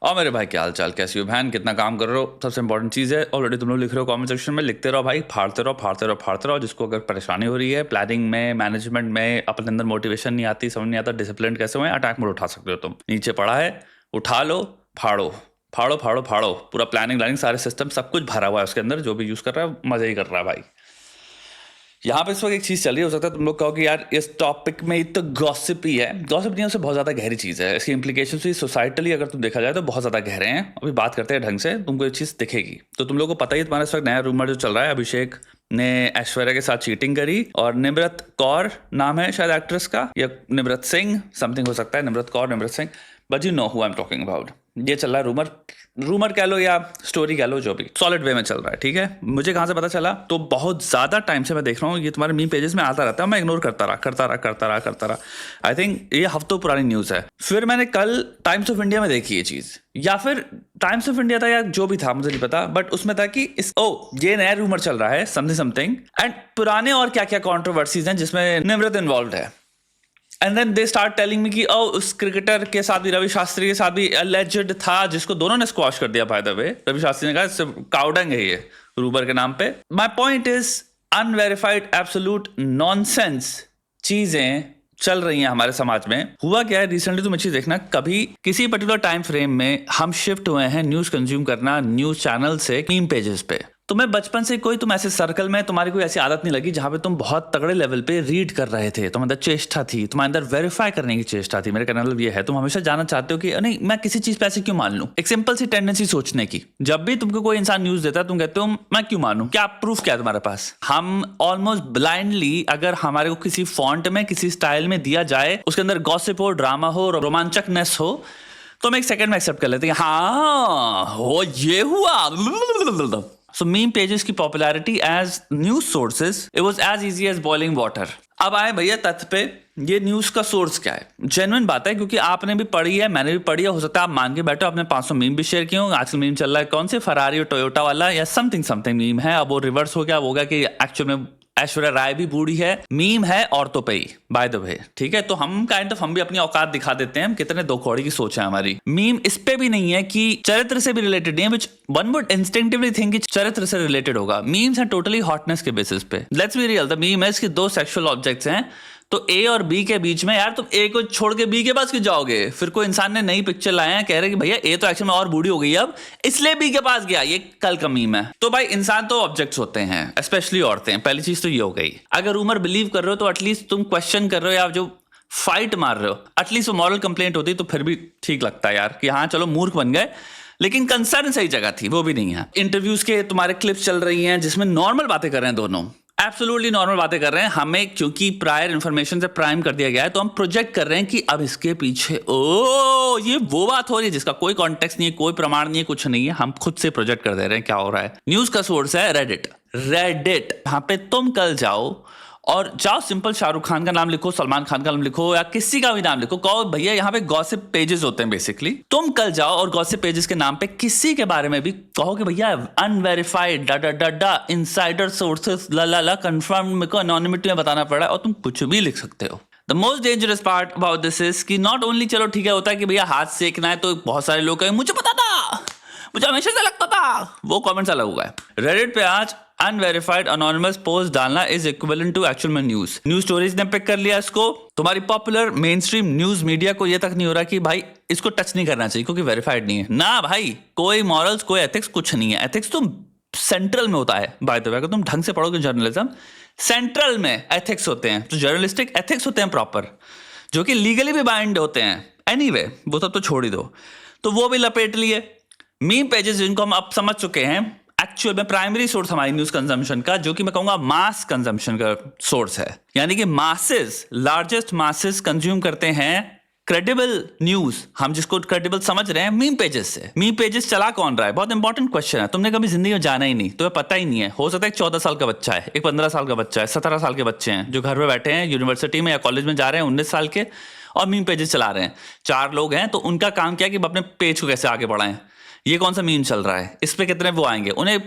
और मेरे भाई क्या हाल चाल, कैसी हो बहन, कितना काम कर रहे हो, सबसे इंपॉर्टेंट चीज़ है। ऑलरेडी तुम लोग लिख रहे हो कमेंट सेक्शन में, लिखते रहो भाई, फाड़ते रहो फाड़ते रहो फाड़ते रहो। जिसको अगर परेशानी हो रही है प्लानिंग में, मैनेजमेंट में, अपने अंदर मोटिवेशन नहीं आती, समझ नहीं आता डिसिप्लिन कैसे हुए, अटैक मोड उठा सकते हो तुम। नीचे पड़ा है, उठा लो, फाड़ो फाड़ो फाड़ो फाड़ो। पूरा प्लानिंग व्लानिंग सारे सिस्टम सब कुछ भरा हुआ है उसके अंदर। जो भी यूज़ कर रहा है मज़े ही कर रहा है भाई। यहाँ पे इस वक्त एक चीज़ चल रही है, हो सकता है तुम लोग कहो कि यार इस टॉपिक में तो गॉसिप ही है। गॉसिप नहीं है, उससे बहुत ज़्यादा गहरी चीज़ है। इसकी इम्प्लीकेशंस भी सोसाइटली अगर तुम देखा जाए तो बहुत ज़्यादा गहरे हैं। अभी बात करते हैं ढंग से, तुमको एक चीज़ दिखेगी। तो तुम लोगों को पता ही है, तुम्हारे इस वक्त नया रूमर जो चल रहा है, अभिषेक ने ऐश्वर्या के साथ चीटिंग करी और निम्रत कौर नाम है शायद एक्ट्रेस का, या निम्रत सिंह समथिंग हो सकता है, Nimrat Kaur, Nimrat Singh, but you know who I am talking about. ये चल रहा है रूमर, रूमर कह लो या स्टोरी कह लो, जो भी सॉलिड वे में चल रहा है, ठीक है। मुझे कहाँ से पता चला, तो बहुत ज़्यादा टाइम से मैं देख रहा हूँ, ये तुम्हारे मीम पेजेस में आता रहता है, मैं इग्नोर करता रहा। आई थिंक ये हफ्तों पुरानी न्यूज़ है। फिर मैंने कल टाइम्स ऑफ इंडिया में देखी ये चीज़, या फिर टाइम्स ऑफ इंडिया था या जो भी था मुझे नहीं पता, बट उसमें था कि ये नया रूमर चल रहा है समथिंग एंड पुराने और क्या क्या कॉन्ट्रोवर्सीज हैं जिसमें निम्रत इन्वॉल्व है। And then they start telling me कि उस क्रिकेटर के साथ भी, रवि शास्त्री के साथ भी अलेज्ड था, जिसको दोनों ने स्क्वॉश कर दिया by the way. Ravi Shastri ने कहा इससे काउडंग है ये रूमर के नाम पे। My point is unverified absolute nonsense चीजें चल रही हैं हमारे समाज में। हुआ क्या है रिसेंटली, तुम अच्छी देखना, कभी किसी पर्टिकुलर टाइम फ्रेम में हम शिफ्ट हुए हैं न्यूज कंज्यूम करना न्यूज चैनल से मीम पेजेस पे। तुम्हें बचपन से कोई, तुम ऐसे सर्कल में तुम्हारी कोई ऐसी आदत नहीं लगी जहां पे तुम बहुत तगड़े लेवल पे रीड कर रहे थे, तुम्हारे अंदर चेष्टा थी, तुम्हारे अंदर वेरीफाई करने की चेष्टा थी। मेरे कहने मतलब ये है, तुम हमेशा जानना चाहते हो कि नहीं मैं किसी चीज पे ऐसे क्यों मान लूं। एक सिंपल सी टेंडेंसी सोचने की। जब भी तुमको कोई इंसान न्यूज देता है तुम कहते हो मैं क्यों मानूं, क्या प्रूफ क्या है तुम्हारे पास। हम ऑलमोस्ट ब्लाइंडली, अगर हमारे को किसी फॉन्ट में, किसी स्टाइल में दिया जाए, उसके अंदर गॉसिप हो, ड्रामा हो, रोमांचकनेस हो, तो हम एक सेकंड में एक्सेप्ट कर लेते हैं, हाँ हो ये हुआ। So meme pages की popularity as news sources, it was as easy as boiling water. अब आए भैया तथ्य पे, ये न्यूज का सोर्स क्या है। जेन्युइन बात है, क्योंकि आपने भी पढ़ी है, मैंने भी पढ़ी है, हो सकता है आप मान के बैठो, आपने 500 मीम भी शेयर किए होंगे। आजकल मीम चल रहा है कौन से, फरारी और टोयोटा वाला या समथिंग मीम है। अब वो रिवर्स हो गया, वो गया कि एक्चुअल में ऐश्वर्या राय भी बूढ़ी है, मीम है औरतों पे ही बाय द वे, ठीक है। तो हम हम भी अपनी औकात दिखा देते हैं, हम कितने दो कौड़ी की सोच है हमारी। मीम इस पे भी नहीं है कि चरित्र से भी रिलेटेड नहीं है, which one would instinctively think कि चरित्र से रिलेटेड होगा। मीम्स है टोटली हॉटनेस के बेसिस पे। Let's be real, the meme है इसके दो सेक्सुअल ऑब्जेक्ट्स हैं, तो ए और बी के बीच में, यार तुम ए को छोड़ के बी के पास क्यों जाओगे। फिर कोई इंसान ने नई पिक्चर लाया है, कह रहे कि भैया ए तो एक्चुअल में और बूढ़ी हो गई अब, इसलिए बी के पास गया। ये कल का मीम है। तो भाई इंसान तो ऑब्जेक्ट्स होते हैं, स्पेशली औरतें। पहली चीज तो ये हो गई। अगर रूमर बिलीव कर रहे हो तो एटलीस्ट तुम क्वेश्चन कर रहे हो, या जो फाइट मार रहे हो, एटलीस्ट वो मॉरल कंप्लेंट होती तो फिर भी ठीक लगता है यार, कि हाँ चलो मूर्ख बन गए, लेकिन कंसर्न सही जगह थी, वो भी नहीं है। इंटरव्यूज के तुम्हारे क्लिप्स चल रही हैं जिसमें नॉर्मल बातें कर रहे हैं, दोनों एब्सोल्युटली नॉर्मल बातें कर रहे हैं। हमें क्योंकि प्रायर इंफॉर्मेशन से प्राइम कर दिया गया है, तो हम प्रोजेक्ट कर रहे हैं कि अब इसके पीछे ये वो बात हो रही है जिसका कोई कॉन्टेक्स्ट नहीं है, कोई प्रमाण नहीं है, कुछ नहीं है। हम खुद से प्रोजेक्ट कर दे रहे हैं क्या हो रहा है। न्यूज का सोर्स है रेडिट। यहाँ पे तुम कल जाओ और सिंपल शाहरुख खान का नाम लिखो, सलमान खान का नाम लिखो, या किसी का भी नाम लिखो, कहो भैया यहाँ पे गॉसिप पेजेस होते हैं बेसिकली। तुम कल जाओ और गॉसिप पेजेस के नाम पे किसी के बारे में भी कहो कि भैया अनवेरिफाइड इनसाइडर सोर्सेस ला कंफर्म, मेरे को एनोनिमिटी में बताना पड़ा, और तुम कुछ भी लिख सकते हो। The most dangerous part about this is कि नॉट ओनली, चलो ठीक है होता है कि भैया हाथ सेकना है, तो बहुत सारे लोग कहेंगे मुझे पता था, मुझे हमेशा से लगता था, वो कमेंट्स अलग हुआ है। रेडिट पे आज अनवेरिफाइड अनोनिमस पोस्ट डालना इज इक्विवेलेंट टू एक्चुअल में न्यूज स्टोरीज ने पिक कर लिया इसको। तुम्हारी popular main stream news media को ये तक नहीं हो रहा कि भाई इसको टच नहीं करना चाहिए क्योंकि वेरीफाइड नहीं है ना। भाई कोई मॉरल्स, कोई एथिक्स, कुछ नहीं है। एथिक्स तो सेंट्रल में होता है बाय द वे, अगर तुम ढंग से पढ़ोगे जर्नलिज्म, सेंट्रल में एथिक्स होते हैं, जो जर्नलिस्टिक एथिक्स होते हैं प्रॉपर, जो कि लीगली भी बाइंड होते हैं। एनीवे वो सब तो छोड़ ही दो, तो वो भी लपेट लिए। मीम पेजेस जिनको हम अब समझ चुके हैं एक्चुअल में प्राइमरी सोर्स हमारी न्यूज कंजम्पशन का, जो कि मैं कहूंगा मास कंजम्पशन का सोर्स है, यानी कि मासेस, लार्जेस्ट मासेस कंज्यूम करते हैं क्रेडिबल न्यूज, हम जिसको क्रेडिबल समझ रहे हैं, मीम पेजेस से। मीम पेजेस चला कौन रहा है, बहुत इंपॉर्टेंट क्वेश्चन है। तुमने कभी जिंदगी में जाना ही नहीं, तुम्हें पता ही नहीं है। हो सकता है 14 साल का बच्चा है, एक 15 साल का बच्चा है, 17 साल के बच्चे हैं जो घर में बैठे हैं, यूनिवर्सिटी में या कॉलेज में जा रहे हैं, 19 साल के, और मीम पेजेस चला रहे हैं। 4 लोग हैं, तो उनका काम क्या है कि अपने पेज को कैसे आगे बढ़ाएं। ये कौन सा मीम चल रहा है, इस पे कितने वो आएंगे, उन्हें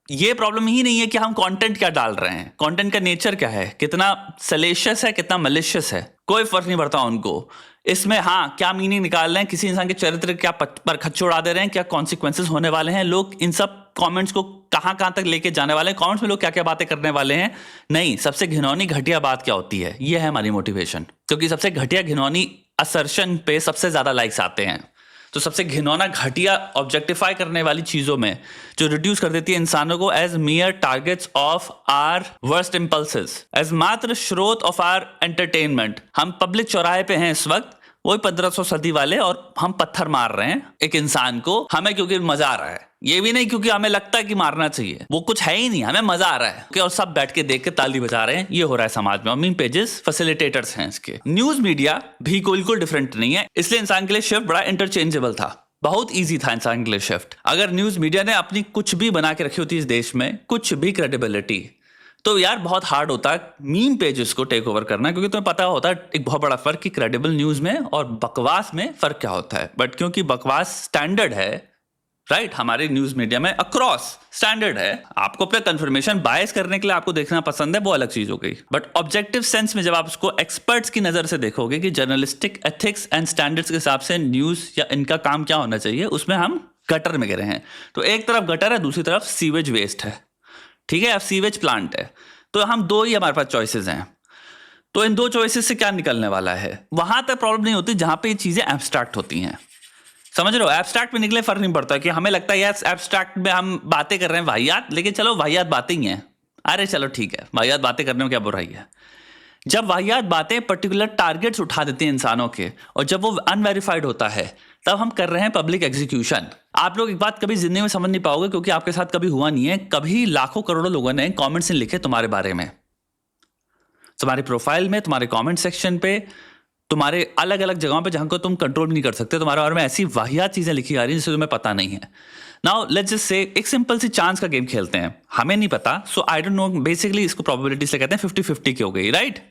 ये प्रॉब्लम ही नहीं है कि हम कंटेंट क्या डाल रहे हैं, कंटेंट का नेचर क्या है, कितना सलेशियस है, कितना मलिशियस है, कोई फर्क नहीं पड़ता उनको। इसमें हाँ क्या मीनिंग निकाल रहे हैं, किसी इंसान के चरित्र क्या पर खच्चर उड़ा दे रहे हैं, क्या कॉन्सिक्वेंसेस होने वाले हैं, लोग इन सब कमेंट्स को कहां कहां तक लेके जाने वाले हैं, कमेंट्स में लोग क्या क्या बातें करने वाले हैं। नहीं, सबसे घिनौनी घटिया बात क्या होती है, ये है हमारी मोटिवेशन। क्योंकि सबसे घटिया घिनौनी असर्शन पे सबसे ज्यादा लाइक्स आते हैं। तो सबसे घिनौना घटिया ऑब्जेक्टिफाई करने वाली चीजों में जो रिड्यूस कर देती है इंसानों को as mere targets of our worst impulses, as मात्र स्रोत ऑफ आर एंटरटेनमेंट। हम पब्लिक चौराहे पे हैं इस वक्त, वही 1500 सदी वाले, और हम पत्थर मार रहे हैं एक इंसान को, हमें क्योंकि मजा आ रहा है, ये भी नहीं क्योंकि हमें लगता है कि मारना चाहिए, वो कुछ है ही नहीं, हमें मजा आ रहा है और सब बैठ के देख के ताली बजा रहे हैं। ये हो रहा है समाज में, और मीम पेजेस फैसिलिटेटर्स हैं इसके। न्यूज मीडिया भी बिल्कुल डिफरेंट नहीं है, इसलिए इंसान के लिए शिफ्ट बड़ा इंटरचेंजेबल था, बहुत ईजी था इंसान के लिए शिफ्ट। अगर न्यूज मीडिया ने अपनी कुछ भी बना के रखी होती इस देश में, कुछ भी क्रेडिबिलिटी, तो यार बहुत हार्ड होता है मीम पेजेस को टेक ओवर करना, क्योंकि तुम्हें पता होता है एक बहुत बड़ा फर्क कि क्रेडिबल न्यूज में और बकवास में फर्क क्या होता है। बट क्योंकि बकवास स्टैंडर्ड है, राइट, हमारे न्यूज मीडिया में अक्रॉस स्टैंडर्ड है, आपको अपना कंफर्मेशन बायस करने के लिए आपको देखना पसंद है, वो अलग चीज हो गई। बट ऑब्जेक्टिव सेंस में जब आप उसको एक्सपर्ट्स की नजर से देखोगे कि जर्नलिस्टिक एथिक्स एंड स्टैंडर्ड्स के हिसाब से न्यूज या इनका काम क्या होना चाहिए, उसमें हम गटर में गिरे हैं। तो एक तरफ गटर है, दूसरी तरफ सीवेज वेस्ट है, ठीक है, अब सीवेज प्लांट है। तो हम दो ही हमारे पास चॉइसेस हैं। तो इन दो चॉइसेस से क्या निकलने वाला है, वहां तक प्रॉब्लम नहीं होती जहां पे ये चीजें एब्स्ट्रैक्ट होती हैं। समझ रहे हो, एब्स्ट्रैक्ट में निकले फर्क नहीं पड़ता कि हमें लगता है यार एब्स्ट्रैक्ट में हम बातें कर रहे हैं वाहियात, लेकिन चलो वाहियात बातें ही हैं, अरे चलो ठीक है, वाहियात बातें करने में क्या बुराई है। जब वाहियात बातें पर्टिकुलर टारगेट्स उठा देती हैं इंसानों के, और जब वो अनवेरिफाइड होता है, तब हम कर रहे हैं पब्लिक एग्जीक्यूशन। आप लोग एक बात कभी जिंदगी में समझ नहीं पाओगे, क्योंकि आपके साथ कभी हुआ नहीं है। कभी लाखों करोड़ों लोगों ने कमेंट्स लिखे तुम्हारे बारे में, तुम्हारी प्रोफाइल में, तुम्हारे कमेंट सेक्शन पे, तुम्हारे अलग अलग जगहों पे जहां को तुम कंट्रोल नहीं कर सकते, तुम्हारे बारे में ऐसी वाहियात चीजें लिखी जा रही हैं जिसे तुम्हें पता नहीं है। नाउ लेट्स जस्ट से एक सिंपल सी चांस का गेम खेलते हैं, हमें नहीं पता, सो आई डोंट नो, बेसिकली इसको प्रोबेबिलिटी से कहते हैं 50-50 की हो गई, राइट।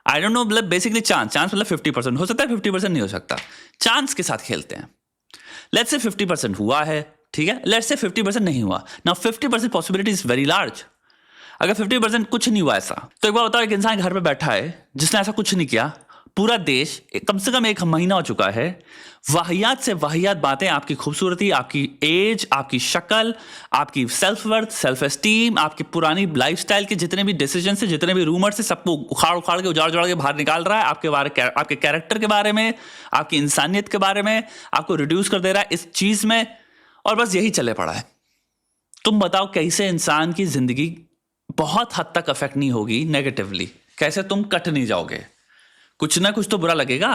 आई डोंट नो मतलब बेसिकली चांस मतलब 50% हो सकता है, 50% नहीं हो सकता, चांस के साथ खेलते हैं। लेट्स से 50% हुआ है, ठीक है, लेट्स से 50% नहीं हुआ। Now 50% possibility is very large. अगर 50% कुछ नहीं हुआ ऐसा, तो एक बार बताओ, एक इंसान घर पे बैठा है जिसने ऐसा कुछ नहीं किया, पूरा देश कम से कम 1 महीना हो चुका है, वाहियात से वाहियात बातें, आपकी खूबसूरती, आपकी एज, आपकी शक्ल, आपकी सेल्फ वर्थ, सेल्फ एस्टीम, आपकी पुरानी लाइफस्टाइल के जितने भी डिसीजन से, जितने भी रूमर से, सबको उखाड़ उखाड़ के उजाड़ उजाड़ के बाहर निकाल रहा है, आपके कैरेक्टर के बारे में, आपकी इंसानियत के बारे में, आपको रिड्यूस कर दे रहा है इस चीज में, और बस यही चले पड़ा है। तुम बताओ कैसे इंसान की जिंदगी बहुत हद तक अफेक्ट नहीं होगी नेगेटिवली, कैसे तुम कट नहीं जाओगे, कुछ ना कुछ तो बुरा लगेगा।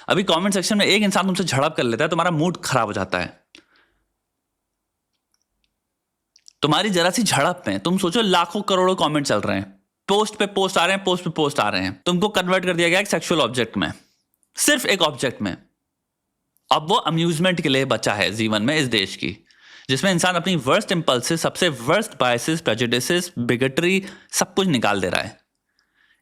अभी कमेंट सेक्शन में एक इंसान तुमसे झड़प कर लेता है, तुम्हारा मूड खराब हो जाता है। तुम्हारी जरा सी झड़प में तुम सोचो लाखों करोड़ों कमेंट चल रहे हैं, पोस्ट पे पोस्ट आ रहे हैं, पोस्ट पे पोस्ट आ रहे हैं, तुमको कन्वर्ट कर दिया गया एक सेक्सुअल ऑब्जेक्ट में, सिर्फ एक ऑब्जेक्ट में। अब वो अम्यूजमेंट के लिए बचा है जीवन में इस देश की, जिसमें इंसान अपनी वर्स्ट इंपल्सेस, सबसे वर्स्ट बायसेस, प्रेजुडिसेस, बिगटरी, सब कुछ निकाल दे रहा है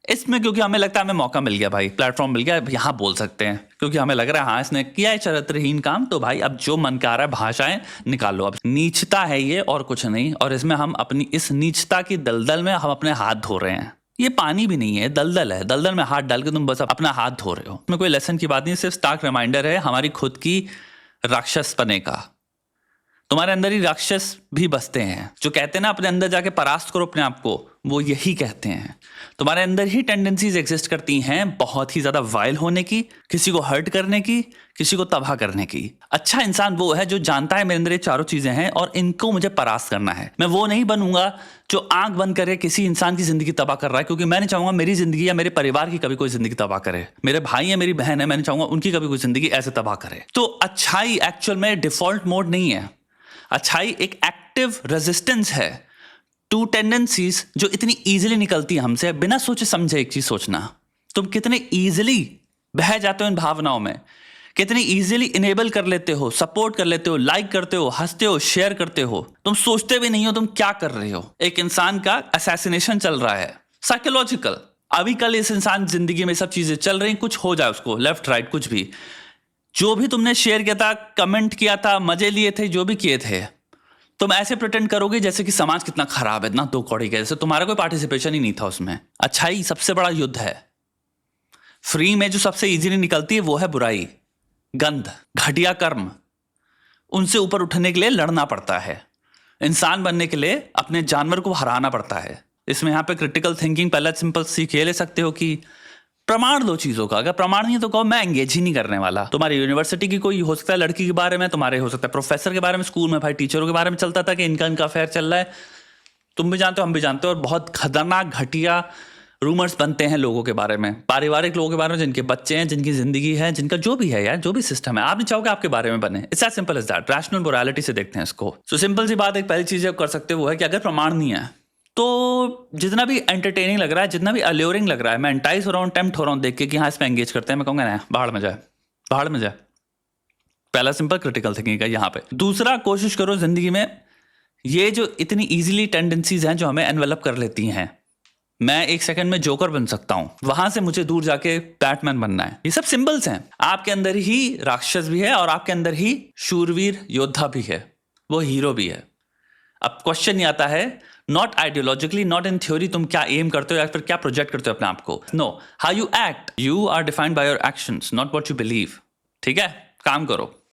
इसमें। क्योंकि हमें लगता है हमें मौका मिल गया भाई, प्लेटफॉर्म मिल गया, यहाँ बोल सकते हैं, क्योंकि हमें लग रहा है हाँ इसने किया है चरित्रहीन काम, तो भाई अब जो मन का आ रहा है भाषाएं निकालो। अब नीचता है ये और कुछ नहीं, और इसमें हम अपनी इस नीचता की दलदल में हम अपने हाथ धो रहे हैं। ये पानी भी नहीं है, दलदल है, दलदल में हाथ डाल के तुम बस अपना हाथ धो रहे हो। इसमें कोई लेसन की बात नहीं, सिर्फ स्टार्क रिमाइंडर है हमारी खुद की राक्षस पने का। तुम्हारे अंदर ही राक्षस भी बसते हैं, जो कहते हैं ना अपने अंदर जाके परास्त करो अपने आप को, वो यही कहते हैं। तुम्हारे अंदर ही टेंडेंसीज एग्जिस्ट करती हैं बहुत ही ज्यादा वाइल होने की, किसी को हर्ट करने की, किसी को तबाह करने की। अच्छा इंसान वो है जो जानता है मेरे अंदर ये चारों चीजें हैं और इनको मुझे परास्त करना है। मैं वो नहीं बनूंगा जो आंख बंद करे किसी इंसान की जिंदगी तबाह कर रहा है, क्योंकि मैं नहीं चाहूंगा मेरी जिंदगी या मेरे परिवार की कभी कोई जिंदगी तबाह करे। मेरे भाई है, मेरी बहन है, मैं नहीं चाहूंगा उनकी कभी कोई जिंदगी ऐसे तबाह करे। तो अच्छाई एक्चुअल में डिफॉल्ट मोड नहीं है, अच्छाई एक एक्टिव रेजिस्टेंस है टू टेंडेंसीज जो इतनी इजीली निकलती है हमसे बिना सोचे समझे। एक चीज सोचना, तुम कितने इजीली बह जाते हो इन भावनाओं में, कितनी इजीली इनेबल कर लेते हो, सपोर्ट कर लेते हो, लाइक करते हो, हंसते हो, शेयर करते हो। तुम सोचते भी नहीं हो तुम क्या कर रहे हो। एक इंसान का असैसिनेशन चल रहा है साइकोलॉजिकल। अभी कल इस इंसान जिंदगी में सब चीजें चल रही, कुछ हो जाए उसको, लेफ्ट राइट कुछ भी, जो भी तुमने शेयर किया था, कमेंट किया था, मजे लिए थे, जो भी किए थे, तुम ऐसे प्रिटेंड करोगे जैसे कि समाज कितना खराब है, इतना दो कौड़ी का, जैसे तुम्हारा कोई पार्टिसिपेशन ही नहीं था उसमें। अच्छाई सबसे बड़ा युद्ध है। फ्री में जो सबसे इजीली निकलती है वो है बुराई, गंध, घटिया कर्म। उनसे ऊपर उठने के लिए लड़ना पड़ता है। इंसान बनने के लिए अपने जानवर को हराना पड़ता है। इसमें यहाँ पे क्रिटिकल थिंकिंग पहला सिंपल सीख ये ले सकते हो कि प्रमाण लो चीजों का। अगर प्रमाण नहीं है तो कहो मैं एंगेज ही नहीं करने वाला। तुम्हारी यूनिवर्सिटी की कोई हो सकता है लड़की के बारे में, तुम्हारे हो सकता है प्रोफेसर के बारे में, स्कूल में भाई टीचरों के बारे में चलता था कि इनका अफेयर चल रहा है, तुम भी जानते हो हम भी जानते हो, और बहुत खतरनाक घटिया रूमर्स बनते हैं लोगों के बारे में, पारिवारिक लोगों के बारे में, जिनके बच्चे हैं, जिनकी जिंदगी है, जिनका जो भी है यार, जो भी सिस्टम है, आप नहीं चाहोगे आपके बारे में बने। It's as simple as that. Rational morality से देखते हैं इसको। सो सिंपल सी बात, एक पहली चीज कर सकते हो वो है कि अगर प्रमाण नहीं है तो जितना भी एंटरटेनिंग लग रहा है, जितना भी अल्योरिंग लग रहा है, मैं एंटाइज हो रहा हूँ, टेम्प्ट हो रहा हूँ देख के कि हाँ इसमें एंगेज करते हैं, मैं कहूँगा ना बाहर में जाए, बाहर में जाए। पहला सिंपल क्रिटिकल थिंकिंग का यहाँ पे। दूसरा, कोशिश करो जिंदगी में ये जो इतनी इजीली टेंडेंसीज हैं जो हमें एनवेलप कर लेती हैं, मैं एक सेकंड में जोकर बन सकता हूं, वहां से मुझे दूर जाके बैटमैन बनना है, ये सब सिंबल्स हैं। आपके अंदर ही राक्षस भी है और आपके अंदर ही शूरवीर योद्धा भी है, वो हीरो भी है। अब क्वेश्चन ये आता है, not ideologically, not in theory, तुम क्या एम करते हो या फिर क्या प्रोजेक्ट करते हो अपने आप को। No, how you act, you are defined by your actions, not what you believe. ठीक है, काम करो।